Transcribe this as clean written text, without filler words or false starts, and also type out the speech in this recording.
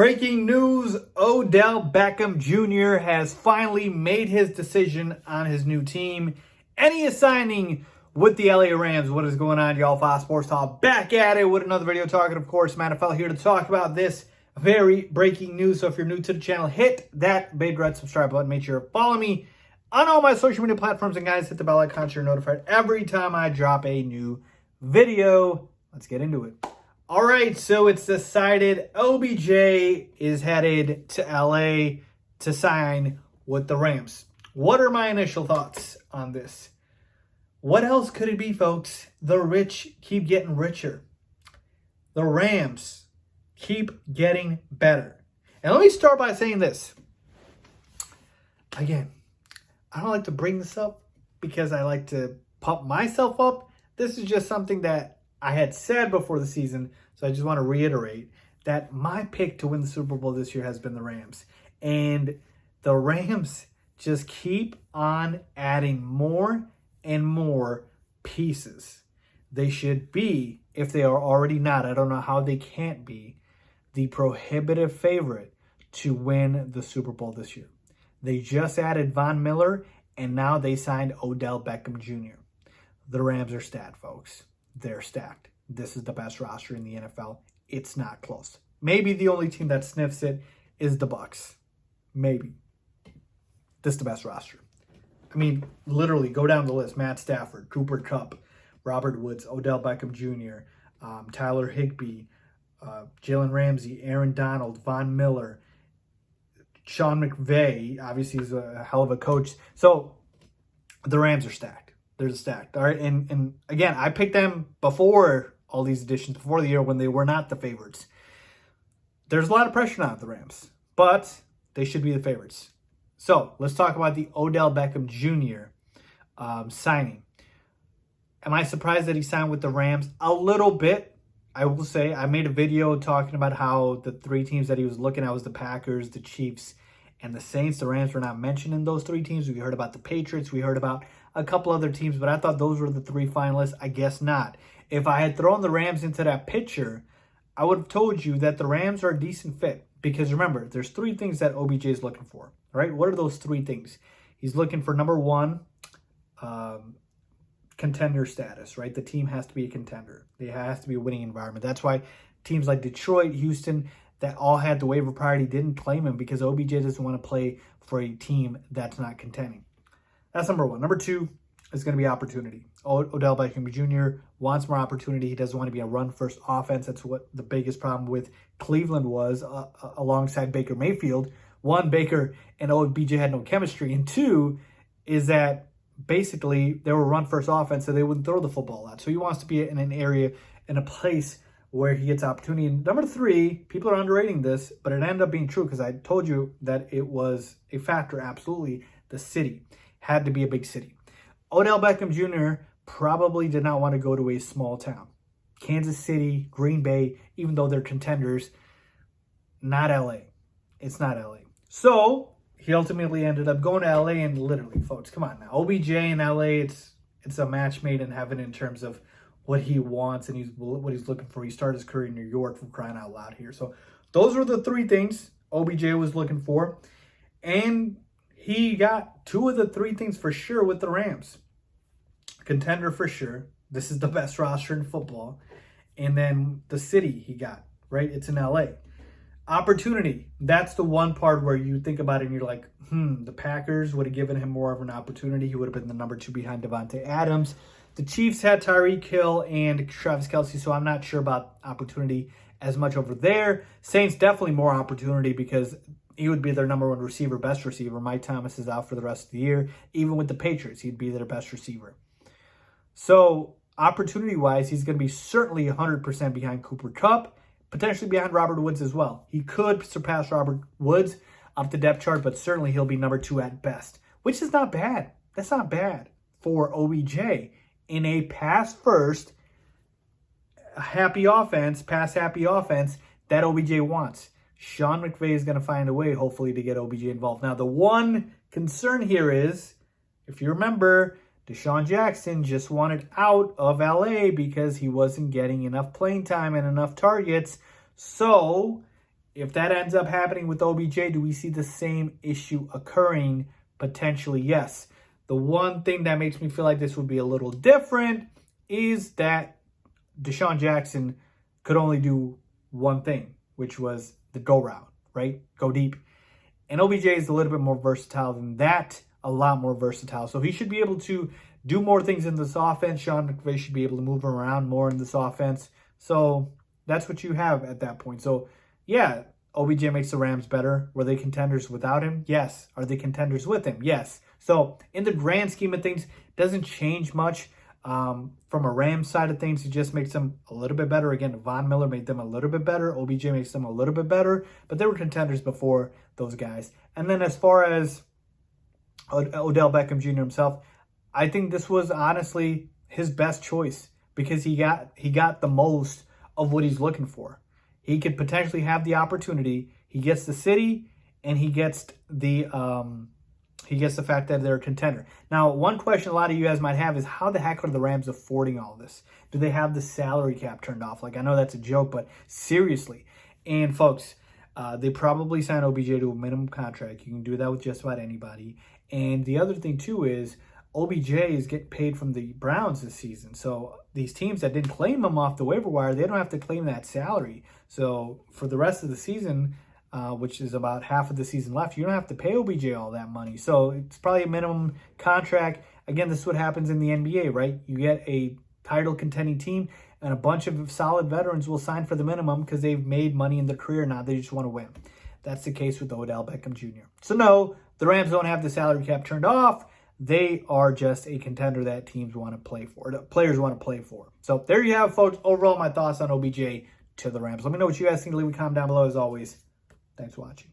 Breaking news, Odell Beckham Jr. has finally made his decision on his new team, and he is signing with the LA Rams. What is going on, y'all? Fox Sports Talk back at it with another video talking, of course, NFL here to talk about this very breaking news. So if you're new to the channel, hit that big red subscribe button. Make sure to follow me on all my social media platforms, and guys, hit the bell icon so you're notified every time I drop a new video. Let's get into it. All right, so it's decided OBJ is headed to LA to sign with the Rams. What are my initial thoughts on this? What else could it be, folks? The rich keep getting richer. The Rams keep getting better. And let me start by saying this. Again, I don't like to bring this up because I like to pump myself up. This is just something that I had said before the season, so I just want to reiterate that my pick to win the Super Bowl this year has been the Rams. And the Rams just keep on adding more and more pieces. They should be, if they are already not, I don't know how they can't be, the prohibitive favorite to win the Super Bowl this year. They just added Von Miller, and now they signed Odell Beckham Jr. The Rams are stacked, folks. They're stacked. This is the best roster in the NFL. It's not close. Maybe the only team that sniffs it is the Bucs. Maybe. This is the best roster. I mean, literally, go down the list. Matt Stafford, Cooper Kupp, Robert Woods, Odell Beckham Jr., Tyler Higbee, Jalen Ramsey, Aaron Donald, Von Miller, Sean McVay. Obviously, he's a hell of a coach. So, the Rams are stacked. They're stacked. All right, and again, I picked them before all these additions, before the year when they were not the favorites. There's a lot of pressure now at the Rams, but they should be the favorites. So let's talk about the Odell Beckham Jr. Signing. Am I surprised that he signed with the Rams? A little bit, I will say. I made a video talking about how the three teams that he was looking at was the Packers, the Chiefs, and the Saints. The Rams were not mentioned in those three teams. We heard about the Patriots. We heard about a couple other teams, but I thought those were the three finalists. I guess not. If I had thrown the Rams into that picture, I would have told you that the Rams are a decent fit. Because remember, there's three things that OBJ is looking for. All right, what are those three things? He's looking for, number one, contender status, right? The team has to be a contender. It has to be a winning environment. That's why teams like Detroit, Houston, that all had the waiver priority didn't claim him, because OBJ doesn't want to play for a team that's not contending. That's number one. Number two is going to be opportunity. Odell Beckham Jr. wants more opportunity. He doesn't want to be a run-first offense. That's what the biggest problem with Cleveland was, alongside Baker Mayfield. One, Baker and OBJ had no chemistry. And two, is that basically they were a run-first offense, so they wouldn't throw the football out. So he wants to be in an area, in a place where he gets opportunity. And number three, people are underrating this, but it ended up being true because I told you that it was a factor, absolutely. The city had to be a big city. Odell Beckham Jr. probably did not want to go to a small town. Kansas City, Green Bay, even though they're contenders, not LA. It's not LA. So he ultimately ended up going to LA, and literally, folks, come on now. OBJ in LA, it's a match made in heaven in terms of what he wants and what he's looking for. He started his career in New York, from crying out loud here. So those were the three things OBJ was looking for. And he got two of the three things for sure with the Rams. Contender for sure. This is the best roster in football. And then the city he got, right? It's in LA. Opportunity. That's the one part where you think about it and you're like, the Packers would have given him more of an opportunity. He would have been the number two behind Devontae Adams. The Chiefs had Tyreek Hill and Travis Kelce, so I'm not sure about opportunity as much over there. Saints, definitely more opportunity because he would be their number one receiver, best receiver. Mike Thomas is out for the rest of the year. Even with the Patriots, he'd be their best receiver. So, opportunity-wise, he's going to be certainly 100% behind Cooper Kupp, potentially behind Robert Woods as well. He could surpass Robert Woods up the depth chart, but certainly he'll be number two at best, which is not bad. That's not bad for OBJ in a pass-first, happy offense, pass-happy offense that OBJ wants. Sean McVay is going to find a way, hopefully, to get OBJ involved. Now, the one concern here is, if you remember, Deshaun Jackson just wanted out of LA because he wasn't getting enough playing time and enough targets. So If that ends up happening with OBJ, do we see the same issue occurring? Potentially, yes. The one thing that makes me feel like this would be a little different is that Deshaun Jackson could only do one thing, which was the go route, right? Go deep. And OBJ is a little bit more versatile than that, a lot more versatile. So he should be able to do more things in this offense. Sean McVay should be able to move around more in this offense. So that's what you have at that point. So, yeah, OBJ makes the Rams better. Were they contenders without him? Yes. Are they contenders with him? Yes. So, in the grand scheme of things, it doesn't change much. From a Rams side of things, it just makes them a little bit better. Again, Von Miller made them a little bit better. OBJ makes them a little bit better. But they were contenders before those guys. And then as far as Odell Beckham Jr. himself, I think this was honestly his best choice because he got the most of what he's looking for. He could potentially have the opportunity. He gets the city, and he gets the fact that they're a contender. Now, one question a lot of you guys might have is how the heck are the Rams affording all this? Do they have the salary cap turned off? Like, I know that's a joke, but seriously. And folks, they probably signed OBJ to a minimum contract. You can do that with just about anybody. And the other thing too is OBJ is getting paid from the Browns this season. So these teams that didn't claim him off the waiver wire, they don't have to claim that salary. So for the rest of the season, which is about half of the season left, you don't have to pay OBJ all that money. So it's probably a minimum contract. Again, this is what happens in the NBA, right? You get a title contending team and a bunch of solid veterans will sign for the minimum because they've made money in their career now. They just want to win. That's the case with Odell Beckham Jr. So no, the Rams don't have the salary cap turned off. They are just a contender that teams want to play for, players want to play for. So there you have, folks. Overall, my thoughts on OBJ to the Rams. Let me know what you guys think. Leave a comment down below. As always, thanks for watching.